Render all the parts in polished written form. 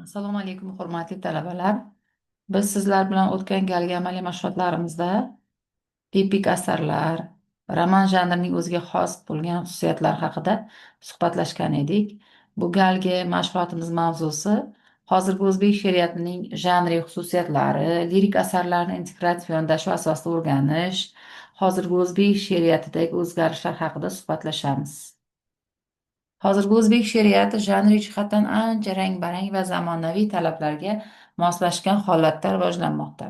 Assalomu alaykum, hurmatli talabalar. Biz sizlar bilan o'tgan galgi amaliy mashg'ulotlarimizda epik asarlar, roman janrining o'ziga xos bo'lgan xususiyatlari haqida suhbatlashgan edik. Bu galgi mashg'ulotimiz mavzusi hozirgi o'zbek she'riyatining janriy xususiyatlari, lirik asarlarni integrativ yondashuv asosida o'rganish, hozirgi o'zbek she'riyatidagi o'zgarishlar haqida suhbatlashamiz. Hozirgi o'zbek she'riyati janriy jihatdan ancha rang-barang va zamonaviy talablarga moslashgan holatda rivojlanmoqda.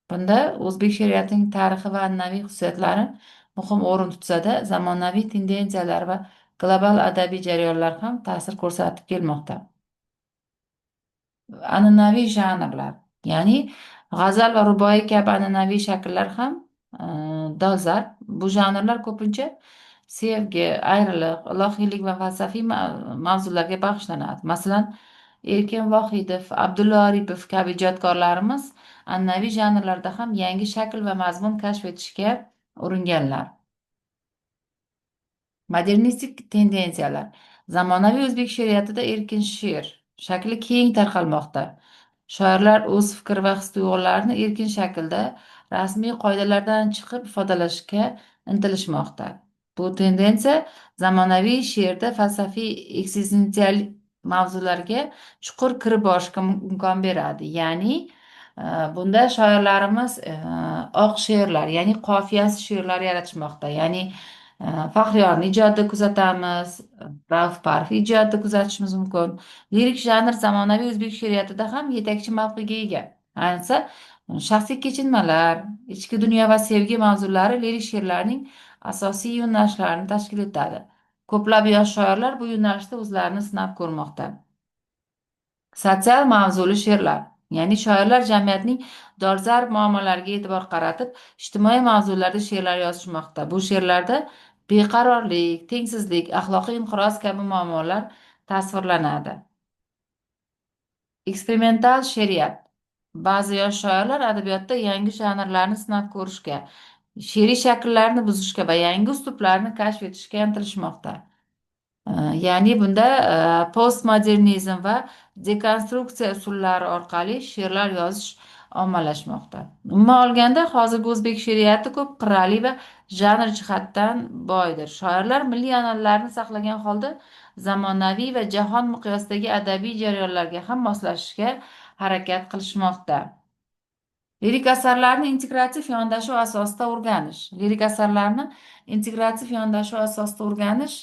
Bunda o'zbek she'riyatining tarixiy va an'anaviy xususiyatlari muhim o'rin tutsa-da, zamonaviy tendensiyalar va global adabiy jarayonlar ham ta'sir ko'rsatib kelmoqda. An'anaviy janrlar, ya'ni g'azal va ruboiy kabi an'anaviy shakllar ham e, dolzarb. Bu janrlar ko'pincha sevgi, ayriliq, ilohiylik va falsafiy mavzularga bag'ishlanadi. Masalan, Erkin Vohidov, Abdulla Aripov kabi ijodkorlarimiz an'anaviy janrlarda ham yangi shakl va mazmun kashf etishga uringanlar. Modernistik tendensiyalar. Zamonaviy o'zbek she'riyatida erkin she'r shakli keng tarqalmoqda. Shoirlar o'z fikr va his-tuyg'ularini erkin shaklda, rasmiy qoidalardan chiqib ifodalashga intilishmoqda. Bu tendensiya zamonaviy she'rda falsafiy eksistensial mavzularga chuqur kirib borishga imkon beradi. Ya'ni, bunda shoirlarimiz oq she'rlar, ya'ni qofiyasi she'rlar yaratishmoqda. Ya'ni Faxriyorni ijodida kuzatamiz, Rauf Parfi ijodida kuzatishimiz mumkin. Lirik janr zamonaviy o'zbek she'riyatida ham yetakchi mavqega ega. Ayniqsa, shaxsiy kechinmalar, ichki dunyo va sevgi mavzulari lirik she'rlarning asosiy yo'nalishlarini tashkil etadi. Ko'plab yosh shoirlar bu yo'nalishda o'zlarini sinab ko'rmoqda. Sotsial mavzuli she'rlar, ya'ni shoirlar jamiyatning dolzarb muammolariga e'tibor qaratib, ijtimoiy mavzularda she'rlar yozishmoqda. Bu she'rlarda beqarorlik, tengsizlik, axloqiy inqiroz kabi muammolar tasvirlanadi. Eksperimental she'riyat. Ba'zi yosh shoirlar adabiyotda yangi janrlarni sinab ko'rishga, she'riy shakllarni buzishga va yangi uslublarni kashf etishga intilishmoqda. Ya'ni bunda postmodernizm va dekonstruksiya usullari orqali she'rlar yozish ommalashmoqda. Umuman olganda, hozirgi o'zbek she'riyati ko'p qirrali va janr jihatdan boydir. Shoirlar milliy an'analarni saqlagan holda zamonaviy va jahon miqyosidagi adabiy jarayonlarga ham moslashishga harakat qilishmoqda. Lirik asarlarni integrativ yondashuv asosida o'rganish. Lirik asarlarni integrativ yondashuv asosida o'rganish,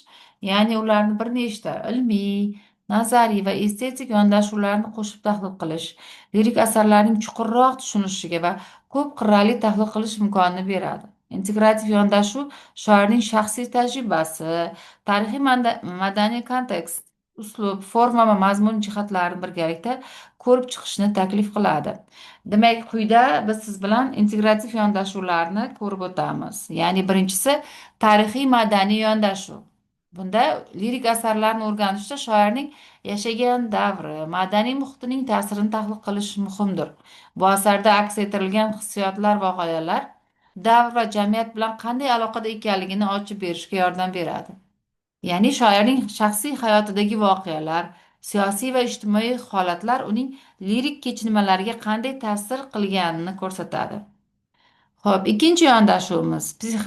ya'ni ularni bir nechta ilmiy, nazariy va estetik yondashuvlarni qo'shib tahlil qilish, lirik asarlarning chuqurroq tushunishiga va ko'p qirrali tahlil qilish imkonini beradi. Integrativ yondashuv shoirning shaxsiy tajribasi, tarixiy madaniy kontekst, uslub, forma va mazmun jihatlarini birgalikda ko'rib chiqishni taklif qiladi. Demak, quyida biz siz bilan integrativ yondashuvlarni ko'rib o'tamiz. Ya'ni birinchisi tarixiy madaniy yondashuv. Bunda lirik asarlarni o'rganishda shoirning yashagan davri, madaniy muhitining ta'sirini tahlil qilish muhimdir. Bu asarda aks ettirilgan hissiyotlar va g'oyalar davr va jamiyat bilan qanday aloqada ekanligini ochib berishga yordam beradi. Ya'ni shoirning shaxsiy hayotidagi voqealar, siyosiy va ijtimoiy holatlar uning lirik kechinmalariga qanday ta'sir qilganini ko'rsatadi. Xo'p, ikkinchi yondashuvimiz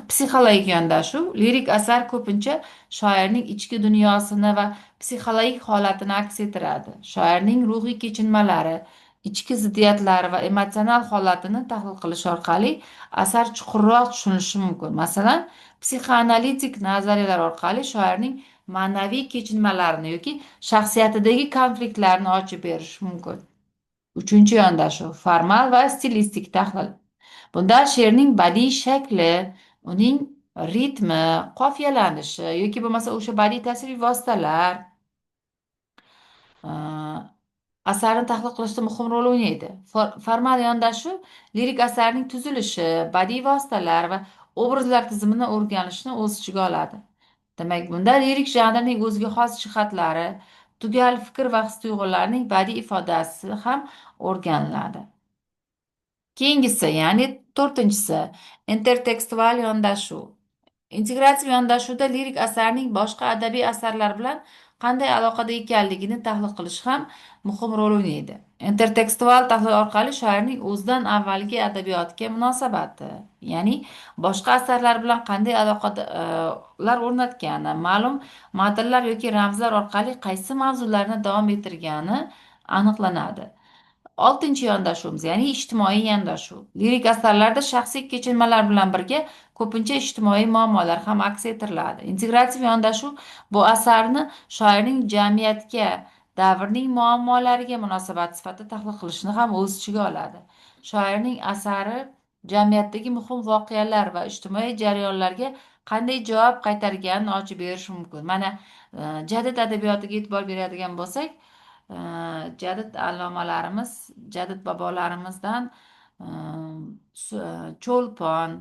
psixologik yondashuv. Lirik asar ko'pincha shoirning ichki dunyosini va psixologik holatini aks ettiradi. Shoirning ruhiy kechinmalari, ichki ziddiyatlari va emotsional holatini tahlil qilish orqali asar chuqurroq tushunilishi mumkin. Masalan, psixoanalitik nazariyalar orqali shoirning ma'naviy kechinmalarini yoki shaxsiyatidagi konfliktlarni ochib berish mumkin. Uchinchi yondashuv formal va stilistik tahlil. Bunda she'rning badiiy shakli, uning ritmi, qofiyalanishi yoki bo'lmasa o'sha badiiy tasviriy vositalar asarni tahlil qilishda muhim rol o'ynaydi. Formal yondashuv lirik asarning tuzilishi, badiiy vositalar va obrazlar tizimini o'rganishni o'z ichiga oladi. Demak, bunda lirik janrning o'ziga xos jihatlari, tugal fikr va his-tuyg'ularning badiiy ifodasi ham o'rganiladi. Keyingisi, ya'ni to'rtinchisi, intertekstual yondashuv. Integrativ yondashuvda lirik asarning boshqa adabiy asarlar bilan qanday aloqada ekanligini tahlil qilish ham muhim rol o'ynaydi. Intertekstual tahlil orqali shoirning o'zidan avvalgi adabiyotga munosabati, ya'ni boshqa asarlar bilan qanday aloqalar o'rnatgani, ma'lum matnlar yoki ramzlar orqali qaysi mavzularni davom ettirgani aniqlanadi. Oltinchi yondashuvimiz, ya'ni ijtimoiy yondashuv. Lirik asarlarda shaxsiy kechinmalar bilan birga ko'pincha ijtimoiy muammolar ham aks ettiriladi. Integrativ yondashuv bu asarni shoirning jamiyatga, davrning muammolariga munosabat sifatida tahlil qilishni ham o'z ichiga oladi. Shoirning asari jamiyatdagi muhim voqealar va ijtimoiy jarayonlarga qanday javob qaytarganini ochib berishi mumkin. Mana jadid adabiyotiga e'tibor beradigan bo'lsak, jadid allomalarimiz, jadid bobolarimizdan e, Cho'lpon,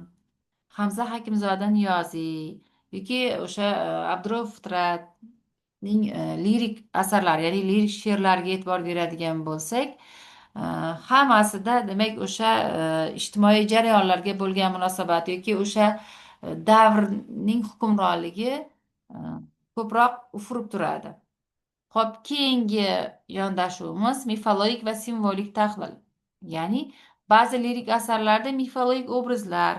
Hamza Hakimzoda Niyoziy yoki o'sha Abdurov Fitratning lirik asarlari, ya'ni lirik she'rlariga e'tibor beradigan bo'lsak, e, hammasida demak o'sha ijtimoiy jarayonlarga bo'lgan munosabat yoki o'sha davrning hukmronligi ko'proq ufurib turadi. Xo'p, keyingi yondashuvimiz mifologik va simvolik tahlil. Ya'ni ba'zi lirik asarlarda mifologik obrazlar,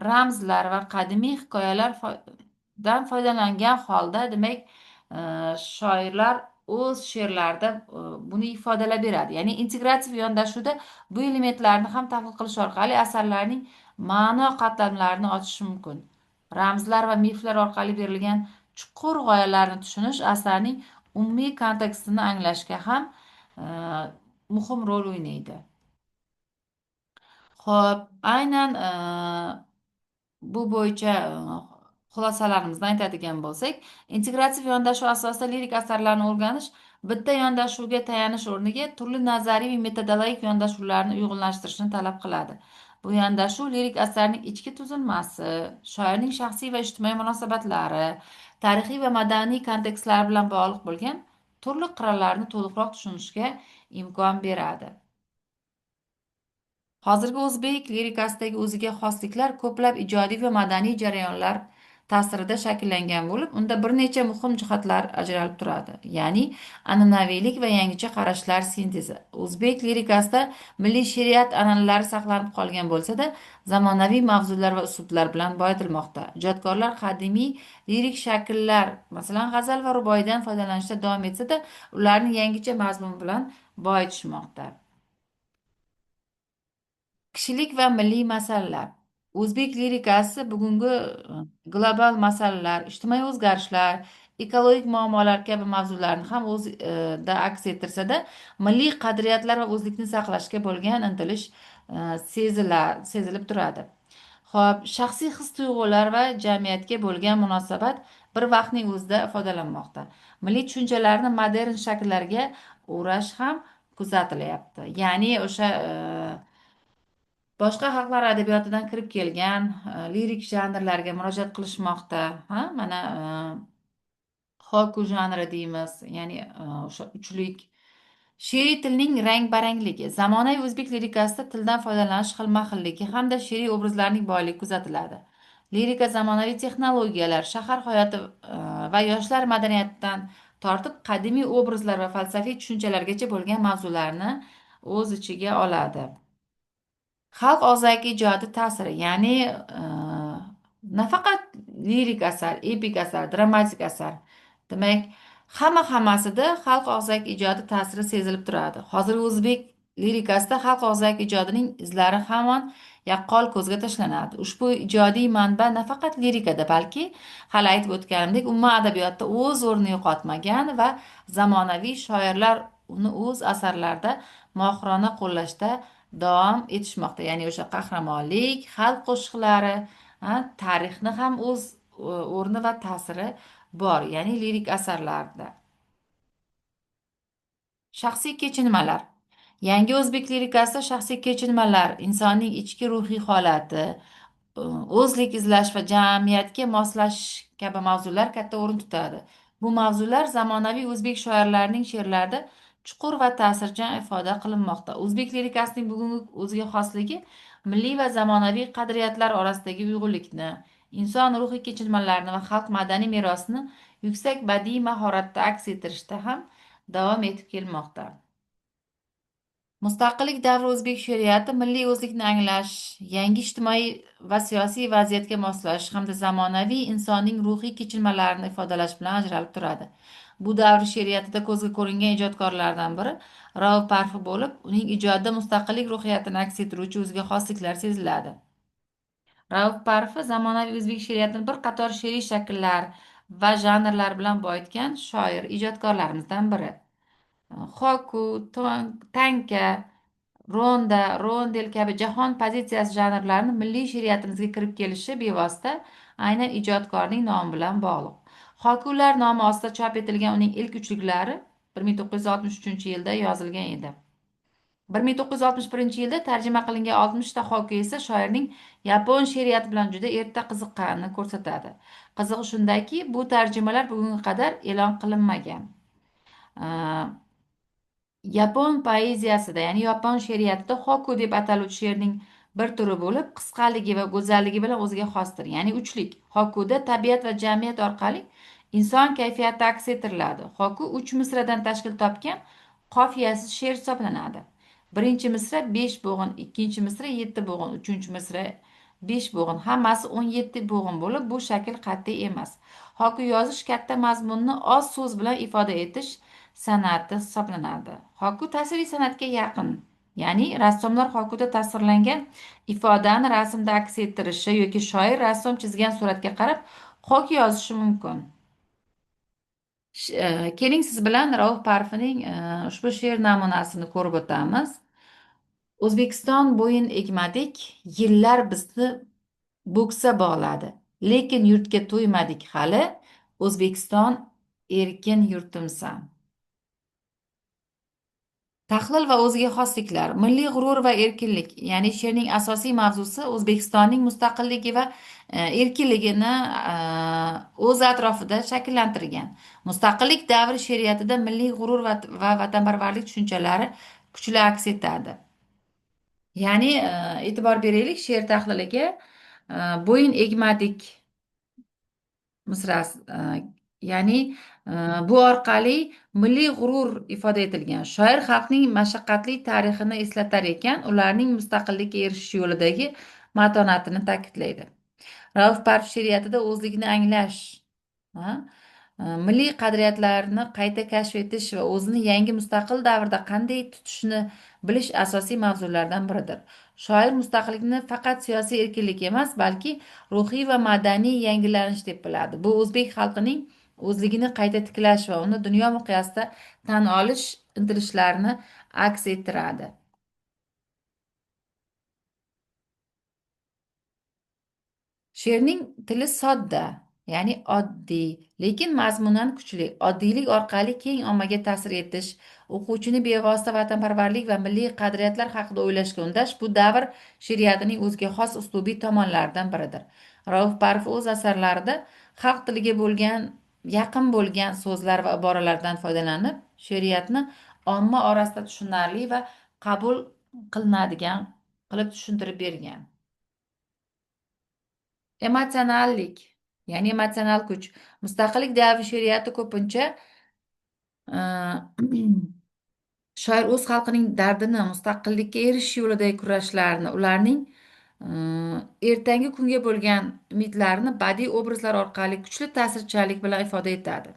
ramzlar va qadimiy hikoyalardan foydalangan holda, demak, shoirlar o'z she'rlarida buni ifodalab beradi. Ya'ni integrativ yondashuvda bu elementlarni ham tahlil qilish orqali asarlarning ma'no qatlamlarini ochish mumkin. Ramzlar va miflar orqali berilgan chuqur g'oyalarni tushunish asarning umumiy kontekstini anglashga ham e, muhim rol o'ynaydi. Xo'p, aynan bu bo'yicha xulosalarimizni aytadigan bo'lsak, integrativ yondashuv asosida lirik asarlarni o'rganish bitta yondashuvga tayanish o'rniga turli nazariy va metodologik yondashuvlarni uyg'unlashtirishni talab qiladi. Bu yondashuv lirik asarning ichki tuzilmasi, shoirning shaxsiy va ijtimoiy munosabatlari, tarixiy va madaniy kontekstlar bilan bog'liq bo'lgan turli qirralarni to'liqroq tushunishga imkon beradi. Hozirgi o'zbek lirikasidagi o'ziga xosliklar ko'plab ijodiy va madaniy jarayonlar ta'sirida shakllangan bo'lib, unda bir necha muhim jihatlar ajralib turadi. Ya'ni an'anaviylik va yangicha qarashlar sintezi. O'zbek lirikasida milliy she'riyat an'analari saqlanib qolgan bo'lsa-da, zamonaviy mavzular va uslublar bilan boyitilmoqda. Ijodkorlar qadimiy lirik shakllar, masalan, g'azal va ruboiydan foydalanishda davom etsa-da, ularni yangicha mazmun bilan boyitishmoqda. Kishilik va milliy masalalar. O'zbek lirikasi bugungi global masalalar, ijtimoiy o'zgarishlar, ekologik muammolar kabi mavzularni ham o'zida aks ettirsa-da, milliy qadriyatlar va o'zlikni saqlashga bo'lgan intilish sezilib turadi. Xo'p, shaxsiy his-tuyg'ular va jamiyatga bo'lgan munosabat bir vaqtning o'zida ifodalanmoqda. Milliy tushunchalarni modern shakllarga o'rash ham kuzatilyapti. Ya'ni o'sha boshqa xalqlar adabiyotidan kirib kelgan lirik janrlarga murojaat qilishmoqda. Ha, mana hoku janri deymiz, ya'ni o'sha uchlik. She'riy tilning rang-barangligi. Zamonaviy o'zbek lirikasida tildan foydalanish xilma-xilligi hamda she'riy obrazlarning boyligi kuzatiladi. Lirika zamonaviy texnologiyalar, shahar hayoti va yoshlar madaniyatidan tortib qadimiy obrazlar va falsafiy tushunchalargacha bo'lgan mavzularni o'z ichiga oladi. Xalq og'zaki ijodi ta'siri, ya'ni nafaqat lirik asar, epik asar, dramatik asar. Demak, hammasida xalq og'zaki ijodi ta'siri sezilib turadi. Hozirgi o'zbek lirikasida xalq og'zaki ijodining izlari hamon yaqqol ko'zga tashlanadi. Ushbu ijodiy manba nafaqat lirikada, balki hali aytib o'tganimdek, umuman adabiyotda o'z o'rnini yo'qotmagan va zamonaviy shoirlar uni o'z asarlarida mohirona qo'llashda davom etishmoqda. Ya'ni o'sha qahramonlik, xalq qo'shiqlari, tarixni ham o'z o'rni va ta'siri bor, ya'ni lirik asarlarda. Shaxsiy kechinmalar. Yangi o'zbek lirikasida shaxsiy kechinmalar, insonning ichki ruhiy holati, o'zlik izlash va jamiyatga moslashish kabi mavzular katta o'rin tutadi. Bu mavzular zamonaviy o'zbek shoirlarining she'rlarida chuqur va ta'sirchan ifoda qilinmoqda. O'zbek lirikasining bugungi o'ziga xosligi milliy va zamonaviy qadriyatlar orasidagi uyg'unlikni, inson ruhiy kechinmalarini va xalq madaniy merosini yuksak badiiy mahoratda aks ettirishda ham davom etib kelmoqda. Mustaqillik davri o'zbek she'riyati milliy o'zlikni anglash, yangi ijtimoiy va siyosiy vaziyatga moslash hamda zamonaviy insonning ruhiy kechinmalarini ifodalash bilan ajralib turadi. Bu davr she'riyatida ko'zga ko'ringan ijodkorlardan biri Rauf Parfi bo'lib, uning ijodida mustaqillik ruhiyatini aks ettiruvchi o'ziga xosliklar seziladi. Rauf Parfi zamonaviy o'zbek she'riyatini bir qator she'riy shakllar va janrlar bilan boyitgan shoir, ijodkorlarimizdan biri. Hoku, tanka, ronda, rondel kabi jahon pozitsiyasi janrlarini milliy she'riyatimizga kirib kelishi bevosita aynan ijodkorning nomi bilan bog'liq. Hokular nomi ostida chop etilgan uning ilk uchliklari 1963 yilda yozilgan edi. 1961 yilda tarjima qilingan 60 ta hoku esa shoirning yapon she'riyati bilan juda erta qiziqqanini ko'rsatadi. Qizig'i shundaki, bu tarjimalar bugunga qadar e'lon qilinmagan. Yapon poeziyasida, ya'ni yapon she'riyatida hoku deb ataluvchi she'rning bir turi bo'lib, qisqaligi va go'zalligi bilan o'ziga xosdir. Ya'ni uchlik. Hokuda tabiat va jamiyat orqali inson kayfiyati aks ettiriladi. Hoku 3 misradan tashkil topgan qofiyasiz she'r hisoblanadi. Birinchi misra 5 bo'g'in, ikkinchi misra 7 bo'g'in, uchinchi misra 5 bo'g'in, hammasi 17 bo'g'in bo'lib, bu shakl qat'iy emas. Hoku yozish katta mazmunni oz so'z bilan ifoda etish san'ati hisoblanadi. Hoku tasviriy san'atga yaqin. Ya'ni rassomlar hokuda tasvirlangan ifodani rasmda aks ettirishi yoki shoir rassom chizgan suratga qarab hoku yozishi mumkin. Keling siz bilan Rauf Parfining ushbu she'r namunasini ko'rib o'tamiz. O'zbekiston bo'yin egmadik, yillar bizni bo'ksa bog'ladi. Lekin yurtga to'ymadik hali, O'zbekiston erkin yurtimsan. Tahlil va o'ziga xosliklar, milliy g'urur va erkinlik, ya'ni she'rning asosiy mavzusi O'zbekistonning mustaqilligi va erkinligini o'z atrofida shakllantirgan. Mustaqillik davri she'riyatida milliy g'urur va vatanparvarlik tushunchalari kuchli aks etadi. Ya'ni e'tibor beraylik she'r tahliliga. Bo'yin egmadik misrasi, ya'ni bu orqali milliy g'urur ifoda etilgan. Shoir xalqning mashaqqatli tarixini eslatar ekan, ularning mustaqillikka erishish yo'lidagi matonatini ta'kidlaydi. Rauf Parfi she'riyatida o'zlikni anglash, ha, milliy qadriyatlarni qayta kashf etish va o'zini yangi mustaqil davrda qanday tutishni bilish asosiy mavzulardan biridir. Shoir mustaqillikni faqat siyosiy erkinlik emas, balki ruhiy va madaniy yangilanish deb biladi. Bu o'zbek xalqining o'zligini qayta tiklash va uni dunyo miqyosida tan olish intilishlarini aks ettiradi. She'rning tili sodda, ya'ni oddiy, lekin mazmunan kuchli. Oddiylik orqali keng ommaga ta'sir etish, o'quvchini bevosita vatanparvarlik va milliy qadriyatlar haqida o'ylashga undash bu davr she'riyatining o'ziga xos uslubiy tomonlaridan biridir. Rauf Parfi o'z asarlarida xalq tiliga yaqin bo'lgan so'zlar va iboralardan foydalanib, she'riyatni omma orasida tushunarli va qabul qilinadigan qilib tushuntirib bergan. Emotsionallik, ya'ni emotsional kuch. Mustaqillik davri she'riyati ko'pincha shoir o'z xalqining dardini, mustaqillikka erishish yo'lidagi kurashlarni, ularning ertangi kunga bo'lgan umidlarini badiiy obrazlar orqali kuchli ta'sirchanlik bilan ifoda etadi.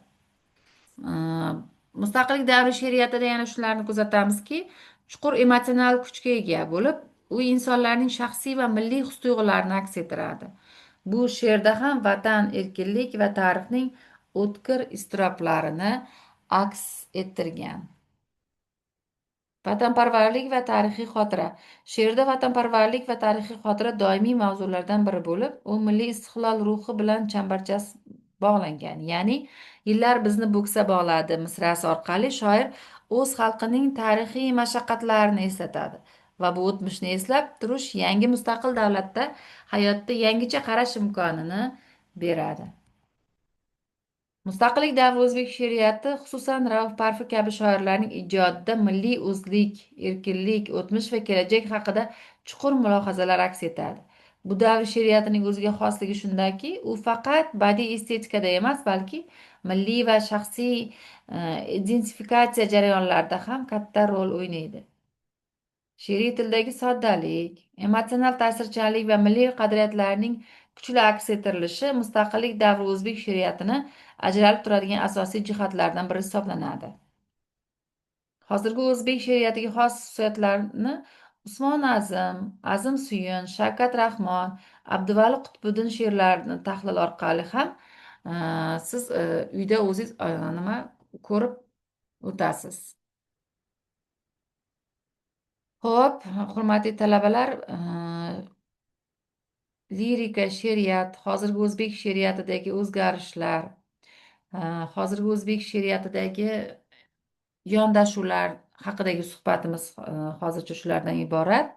Mustaqillik davri she'riyatida yana shularni kuzatamizki, chuqur emotsional kuchga ega bo'lib, u insonlarning shaxsiy va milliy his-tuyg'ularini aks ettiradi. Bu she'rda ham vatan, erkinlik va tarixning o'tkir iztiroblarini aks ettirgan. Vatanparvarlik va tarixiy xotira. She'rda vatanparvarlik va tarixiy xotira doimiy mavzulardan biri bo'lib, u milliy istiqlol ruhi bilan chambarchas bog'langan. Ya'ni yillar bizni bo'ksa bog'ladi misrasi orqali shoir o'z xalqining tarixiy mashaqqatlarini eslatadi va bu o'tmishni eslab turish yangi mustaqil davlatda hayotda yangicha qarash imkonini beradi. Mustaqillik davri o'zbek she'riyati, xususan Rauf Parfi kabi shoirlarning ijodida milliy o'zlik, erkinlik, o'tmish va kelajak haqida chuqur mulohazalar aks etadi. Bu davr she'riyatining o'ziga xosligi shundaki, u faqat badiiy estetikada emas, balki milliy va shaxsiy identifikatsiya jarayonlarida ham katta rol o'ynaydi. She'riy tildagi soddalik, emotsional ta'sirchanlik va milliy qadriyatlarning kuchli aks ettirilishi mustaqillik davri o'zbek she'riyatini ajralib turadigan asosiy jihatlardan biri hisoblanadi. Hozirgi o'zbek she'riyatiga xos xususiyatlarni Usmon Azim, Azim Suyun, Shavkat Rahmon, Abduvali Qutbiddin she'rlarini tahlil orqali ham siz uyda o'zingiz nima ko'rib o'tasiz. Xo'p, hurmatli talabalar, lirika, she'riyat, hozirgi o'zbek she'riyatidagi o'zgarishlar, hozirgi o'zbek she'riyatidagi yondashuvlar haqidagi suhbatimiz hozircha shulardan iborat.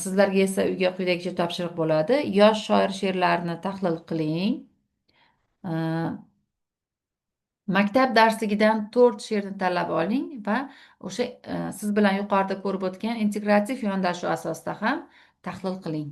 Sizlarga esa uyga quyidagicha topshiriq bo'ladi. Yosh shoir she'rlarini tahlil qiling. Maktab darsligidan 4 she'rni tanlab oling va o'sha siz bilan yuqorida ko'rib o'tgan integrativ yondashuv asosida ham tahlil qiling.